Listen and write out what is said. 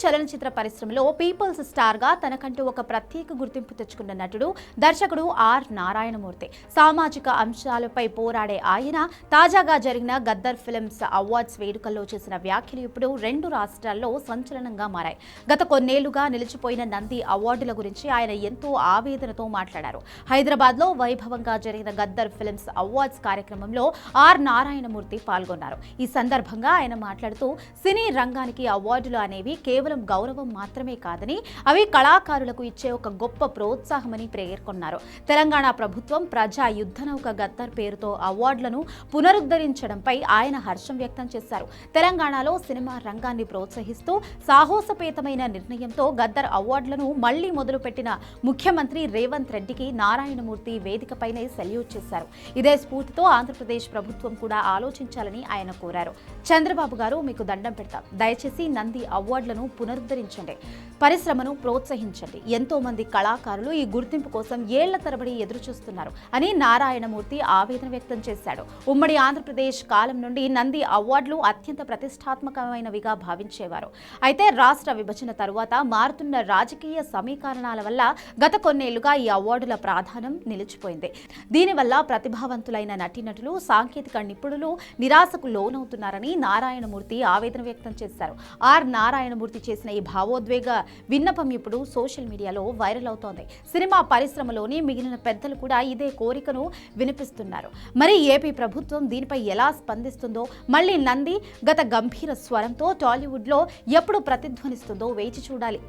చలనచిత్ర పరిశ్రమలో peoples star గా తనకంటూ ఒక ప్రత్యేక గుర్తింపు తెచ్చుకున్న నటుడు దర్శకుడు ఆర్ నారాయణమూర్తి. సామాజిక అంశాలపై పోరాడే ఆయన తాజాగా జరిగిన గద్దర్ ఫిల్మ్స్ అవార్డ్స్ వేడుకల్లో చేసిన వ్యాఖ్యలు ఇప్పుడు 2 రాష్ట్రాల్లో సంచలనంగా మారాయి. గత కొన్నేళ్లుగా నిలిచిపోయిన నంది అవార్డుల గురించి ఆయన ఎంతో ఆవేదనతో మాట్లాడారు. హైదరాబాద్ లో వైభవంగా జరిగిన గద్దర్ ఫిల్మ్స్ అవార్డ్స్ కార్యక్రమంలో ఆర్ నారాయణమూర్తి పాల్గొన్నారు. ఈ సందర్భంగా ఆయన మాట్లాడుతూ సినీ రంగానికి అవార్డులు అనేవి కేవలం గౌరవం మాత్రమే కాదని అవి కళాకారులకు ఇచ్చే ఒక గొప్ప ప్రోత్సాహమని పేర్కొన్నారు. తెలంగాణ ప్రభుత్వం ప్రజా యుద్ధనౌక గద్దర్ పేరుతో అవార్డులను పునరుద్ధరించడంపై ఆయన హర్షం వ్యక్తం చేశారు. తెలంగాణలో సినిమా రంగాన్ని ప్రోత్సహిస్తూ సాహసోపేతమైన నిర్ణయంతో గద్దర్ అవార్డులను మళ్లీ మొదలుపెట్టిన ముఖ్యమంత్రి రేవంత్ రెడ్డికి నారాయణమూర్తి వేదికపైనే సెల్యూట్ చేశారు. ఇదే స్ఫూర్తితో ఆంధ్రప్రదేశ్ ప్రభుత్వం కూడా ఆలోచించాలని ఆయన కోరారు. చంద్రబాబు గారు, మీకు దండం పెడతాం, దయచేసి నంది అవార్డులను పునరుద్ధరించండి, పరిశ్రమను ప్రోత్సహించండి. ఎంతో మంది కళాకారులు ఈ గుర్తింపు కోసం ఏళ్ల తరబడి ఎదురు చూస్తున్నారు అని నారాయణమూర్తి ఆవేదన వ్యక్తం చేశాడు. ఉమ్మడి ఆంధ్రప్రదేశ్ కాలం నుండి నంది అవార్డులు అత్యంత ప్రతిష్టాత్మకమైనవిగా భావించేవారు. అయితే రాష్ట్ర విభజన తరువాత మారుతున్న రాజకీయ సమీకరణాల వల్ల గత కొన్నేళ్లుగా ఈ అవార్డుల ప్రాధాన్యం నిలిచిపోయింది. దీనివల్ల ప్రతిభావంతులైన నటీనటులు, సాంకేతిక నిపుణులు నిరాశకు లోనవుతున్నారని నారాయణమూర్తి ఆవేదన వ్యక్తం చేశారు. ఆర్ నారాయణమూర్తి చేసిన ఈ భావోద్వేగ విన్నపం ఇప్పుడు సోషల్ మీడియాలో వైరల్ అవుతోంది. సినిమా పరిశ్రమలోని మిగిలిన పెద్దలు కూడా ఇదే కోరికను వినిపిస్తున్నారు. మరి ఏపీ ప్రభుత్వం దీనిపై ఎలా స్పందిస్తుందో, మళ్ళీ నంది గత గంభీర స్వరంతో టాలీవుడ్లో ఎప్పుడు ప్రతిధ్వనిస్తుందో వేచి చూడాలి.